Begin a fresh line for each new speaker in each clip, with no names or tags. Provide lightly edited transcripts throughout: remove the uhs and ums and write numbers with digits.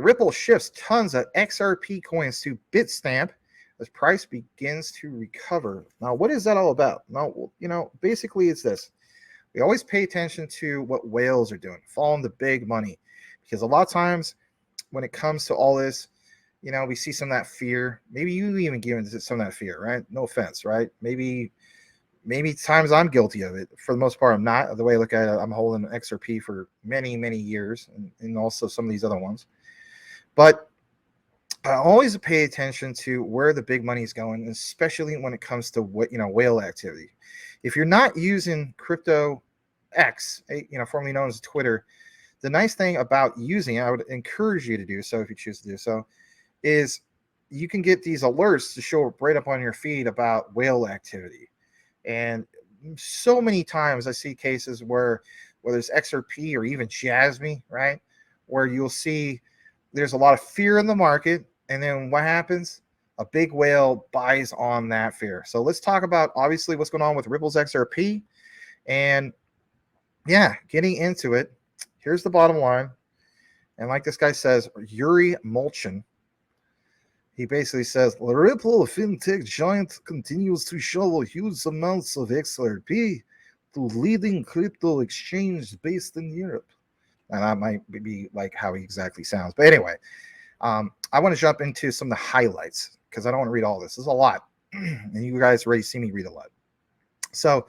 Ripple shifts tons of XRP coins to Bitstamp as price begins to recover. Now, what is that all about? Now, basically it's this. We always pay attention to what whales are doing, following the big money, because a lot of times when it comes to all this, we see some of that fear. Maybe you even give into some of that fear, right? No offense, right? Maybe times I'm guilty of it. For the most part, I'm not. The way I look at it, I'm holding XRP for many, many years, and also some of these other ones. But I always pay attention to where the big money is going, especially when it comes to whale activity. If you're not using crypto X, formerly known as Twitter, the nice thing about using it, I would encourage you to do so if you choose to do so, is you can get these alerts to show up right up on your feed about whale activity. And so many times I see cases where whether it's XRP or even JASMY, right, where you'll see there's a lot of fear in the market, and then what happens? A big whale buys on that fear. So let's talk about obviously what's going on with Ripple's XRP, and getting into it. Here's the bottom line, and like this guy says, Yuri Molchan, he basically says, the Ripple fintech giant continues to shovel huge amounts of XRP to leading crypto exchange based in Europe. And that might be like how he exactly sounds. But anyway, I want to jump into some of the highlights because I don't want to read all this. There's a lot. And you guys already see me read a lot. So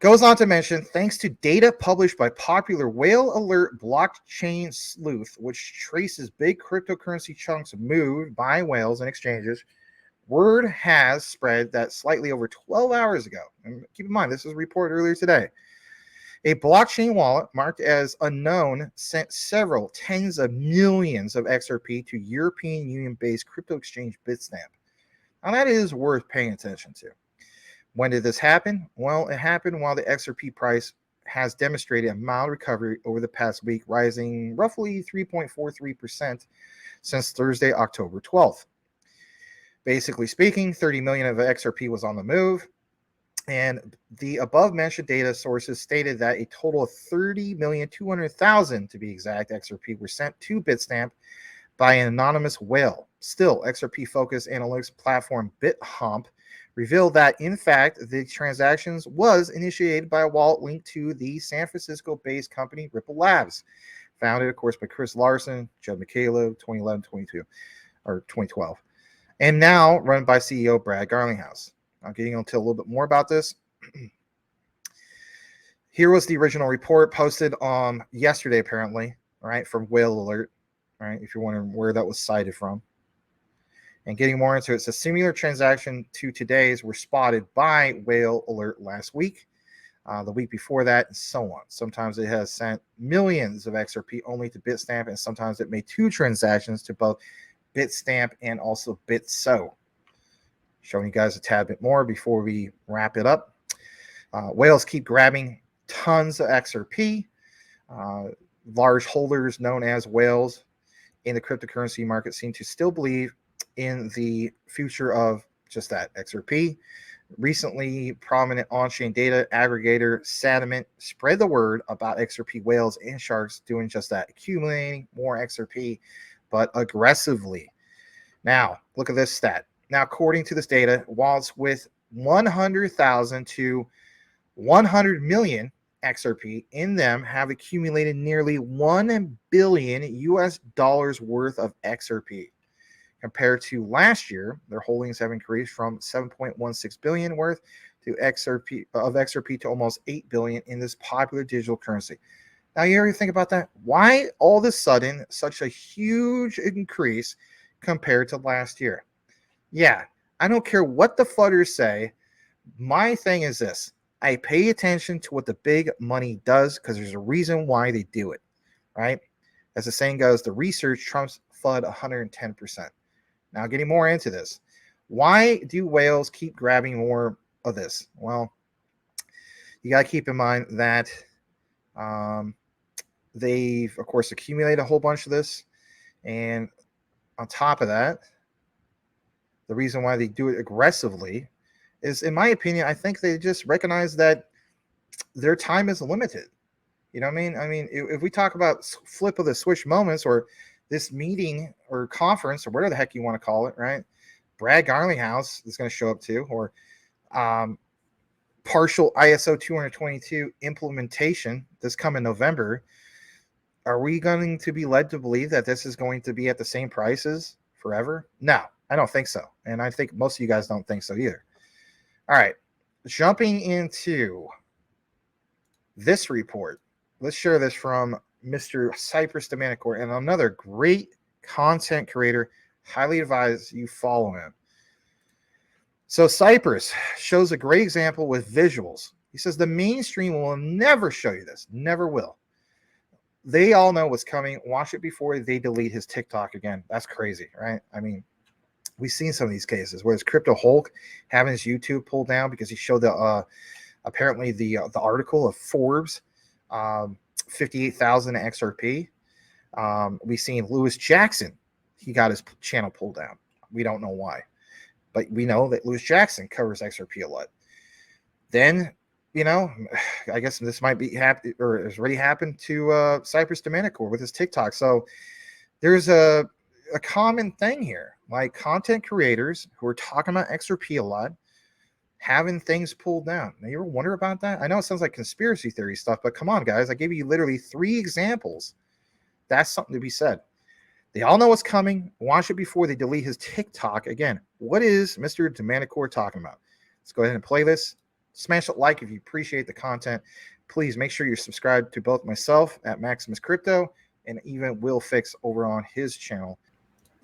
goes on to mention, thanks to data published by popular Whale Alert blockchain sleuth, which traces big cryptocurrency chunks moved by whales and exchanges, word has spread that slightly over 12 hours ago, and keep in mind, this was reported earlier today, a blockchain wallet marked as unknown sent several tens of millions of XRP to European Union-based crypto exchange Bitstamp. Now that is worth paying attention to. When did this happen? Well, it happened while the XRP price has demonstrated a mild recovery over the past week, rising roughly 3.43% since Thursday, October 12th. Basically speaking, 30 million of XRP was on the move, and the above-mentioned data sources stated that a total of 30,200,000, to be exact, XRP were sent to Bitstamp by an anonymous whale. Still, XRP-focused analytics platform BitHomp revealed that, in fact, the transactions was initiated by a wallet linked to the San Francisco-based company Ripple Labs, founded, of course, by Chris Larson, Judd McCaleb, 2012, and now run by CEO Brad Garlinghouse. I'm getting into a little bit more about this. Here was the original report posted yesterday, apparently, right, from Whale Alert, right, if you're wondering where that was cited from. And getting more into it, it's a similar transaction to today's were spotted by Whale Alert last week, the week before that, and so on. Sometimes it has sent millions of XRP only to Bitstamp, and sometimes it made two transactions to both Bitstamp and also Bitso. Showing you guys a tad bit more before we wrap it up. Whales keep grabbing tons of XRP. Large holders known as whales in the cryptocurrency market seem to still believe in the future of just that, XRP. Recently, prominent on-chain data aggregator Sediment spread the word about XRP whales and sharks doing just that, accumulating more XRP, but aggressively. Now, look at this stat. Now, according to this data, wallets with 100,000 to 100 million XRP in them have accumulated nearly $1 billion worth of XRP. Compared to last year, their holdings have increased from 7.16 billion worth to XRP to almost 8 billion in this popular digital currency. Now, you ever think about that? Why all of a sudden such a huge increase compared to last year? Yeah, I don't care what the fudders say. My thing is this. I pay attention to what the big money does because there's a reason why they do it, right? As the saying goes, the research trumps FUD 110%. Now, getting more into this. Why do whales keep grabbing more of this? Well, you got to keep in mind that they've, of course, accumulated a whole bunch of this. And on top of that, the reason why they do it aggressively is, in my opinion, I think they just recognize that their time is limited. You know what I mean? I mean, if we talk about flip of the switch moments or this meeting or conference or whatever the heck you want to call it, right? Brad Garlinghouse is going to show up too, or partial ISO 222 implementation this coming November. Are we going to be led to believe that this is going to be at the same prices forever? No, I don't think so. And I think most of you guys don't think so either. All right, jumping into this report. Let's share this from Mr. Cypress Domenicore, and another great content creator. Highly advise you follow him. So Cypress shows a great example with visuals. He says the mainstream will never show you this, never will. They all know what's coming. Watch it before they delete his TikTok again. That's crazy, right? I mean, we've seen some of these cases where it's Crypto Hulk having his YouTube pulled down because he showed the apparently the article of Forbes, 58,000 XRP. We've seen Lewis Jackson. He got his channel pulled down. We don't know why, but we know that Lewis Jackson covers XRP a lot. Then, you know, I guess this might be happened or has already happened to Cypress Domenicore with his TikTok. So there's a common thing here, like content creators who are talking about XRP a lot, having things pulled down. Now, you ever wonder about that? I know it sounds like conspiracy theory stuff, but come on, guys. I gave you literally 3 examples. That's something to be said. They all know what's coming. Watch it before they delete his TikTok. Again, what is Mr. Domenicore talking about? Let's go ahead and play this. Smash a like if you appreciate the content. Please make sure you're subscribed to both myself at Maximus Crypto and even Will Fix over on his channel.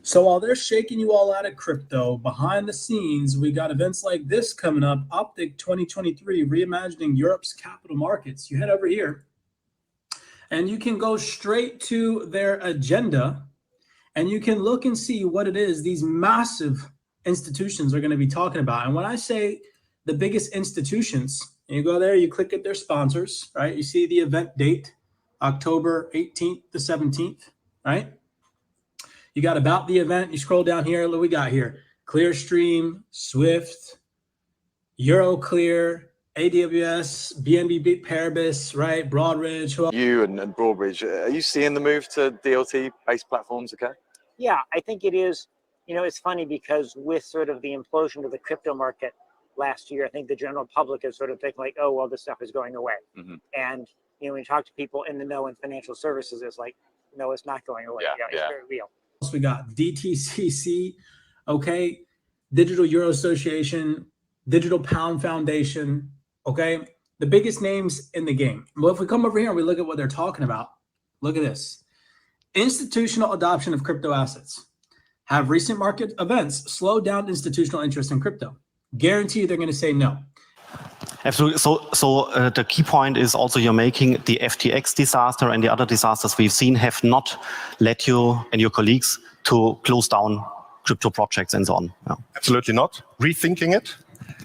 So while they're shaking you all out of crypto, behind the scenes, we got events like this coming up. Optic 2023, reimagining Europe's capital markets. You head over here and you can go straight to their agenda and you can look and see what it is these massive institutions are going to be talking about. And when I say the biggest institutions, you go there, you click at their sponsors, right? You see the event date, October 18th to 17th, right? You got about the event. You scroll down here. Look what we got here. Clearstream, Swift, Euroclear, AWS, BNB Paribas, right? Broadridge.
You and Broadridge, are you seeing the move to DLT-based platforms, okay?
Yeah, I think it is. You know, it's funny because with sort of the implosion of the crypto market last year, I think the general public is sort of thinking like, oh, well, this stuff is going away. Mm-hmm. And, you know, when you talk to people in the know in financial services, it's like, no, it's not going away. Yeah, it's very real.
We got DTCC, okay, Digital Euro Association, Digital Pound Foundation, okay, the biggest names in the game. Well, if we come over here and we look at what they're talking about, look at this. Institutional adoption of crypto assets. Have recent market events slowed down institutional interest in crypto? Guarantee they're going to say no.
Absolutely. So the key point is also you're making the FTX disaster and the other disasters we've seen have not led you and your colleagues to close down crypto projects and so on. Yeah.
Absolutely not. Rethinking it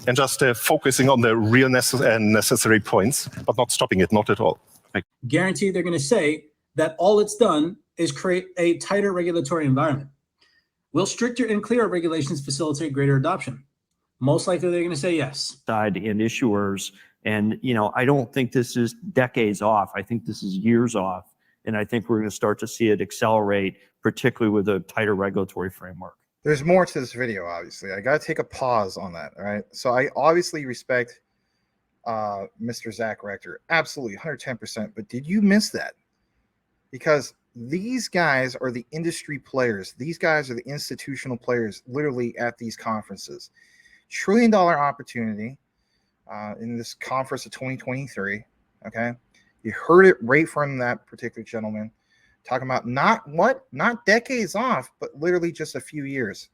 and just focusing on the real necessary points, but not stopping it, not at all.
Guarantee they're going to say that all it's done is create a tighter regulatory environment. Will stricter and clearer regulations facilitate greater adoption? Most likely they're going to say yes.
Side and issuers. And, you know, I don't think this is decades off. I think this is years off. And I think we're going to start to see it accelerate, particularly with a tighter regulatory framework.
There's more to this video, obviously. I got to take a pause on that, all right? So I obviously respect Mr. Zach Rector. Absolutely, 110%. But did you miss that? Because these guys are the industry players. These guys are the institutional players literally at these conferences. $1 trillion opportunity in this conference of 2023. Okay, you heard it right from that particular gentleman talking about not decades off, but literally just a few years.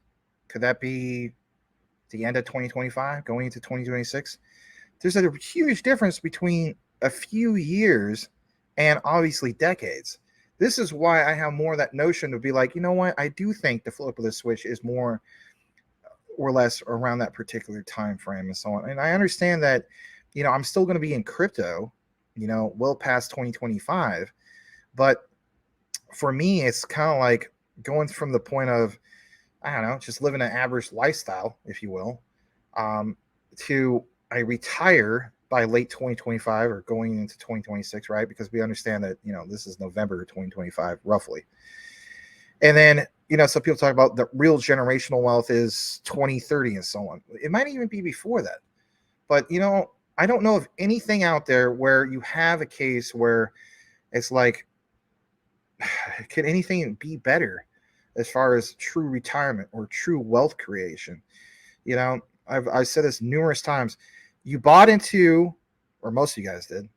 Could that be the end of 2025 going into 2026? There's a huge difference between a few years and obviously decades. This is why I have more of that notion to be like, you know what, I do think the flip of the switch is more or less around that particular time frame and so on. And I understand that, you know, I'm still going to be in crypto, you know, well past 2025. But for me, it's kind of like going from the point of, I don't know, just living an average lifestyle, if you will, to I retire by late 2025 or going into 2026, right? Because we understand that, you know, this is November 2025, roughly. And then, some people talk about the real generational wealth is 2030 and so on. It might even be before that. But, I don't know of anything out there where you have a case where it's like, can anything be better as far as true retirement or true wealth creation? I've said this numerous times. You bought into, or most of you guys did,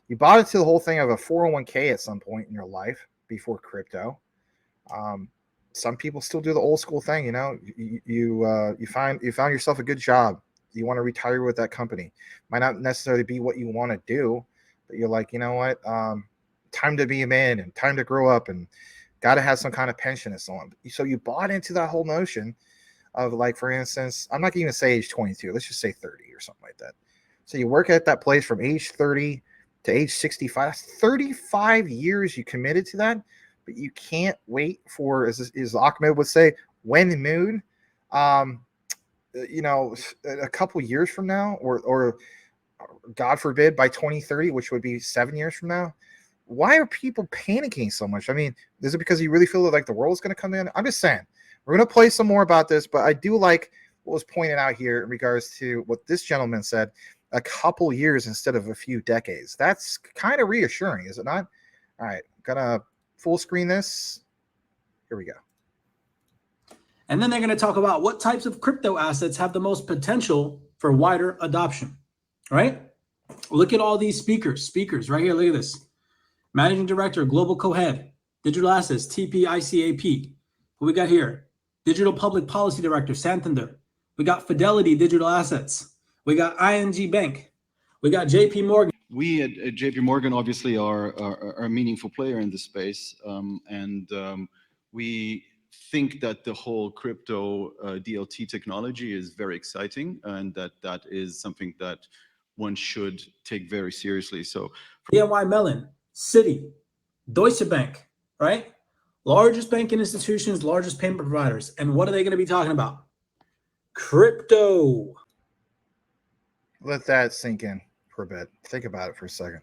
you bought into the whole thing of a 401k at some point in your life before crypto. Some people still do the old school thing. You found yourself a good job. You want to retire with that company. Might not necessarily be what you want to do, but you're like, you know what? Time to be a man and time to grow up and got to have some kind of pension and so on. So you bought into that whole notion of, like, for instance, I'm not going to say age 22. Let's just say 30 or something like that. So you work at that place from age 30 to age 65. That's 35 years you committed to that, but you can't wait for, as Ahmed would say, when the moon, a couple years from now, or God forbid by 2030, which would be 7 years from now. Why are people panicking so much? I mean, is it because you really feel like the world's going to come in? I'm just saying, we're going to play some more about this, but I do like what was pointed out here in regards to what this gentleman said, a couple years instead of a few decades. That's kind of reassuring, is it not? All right, gonna full screen this. Here we go.
And then they're going to talk about what types of crypto assets have the most potential for wider adoption, right? Look at all these speakers right here. Look at this. Managing Director, Global Co-Head, Digital Assets, TPICAP. What we got here? Digital Public Policy Director, Santander. We got Fidelity Digital Assets. We got ING Bank. We got JP Morgan.
We at JP Morgan obviously are a meaningful player in this space. We think that the whole crypto DLT technology is very exciting, and that is something that one should take very seriously. So
BNY Mellon, Citi, Deutsche Bank, right? Largest banking institutions, largest payment providers. And what are they going to be talking about? Crypto.
Let that sink in for a bit. Think about it for a second.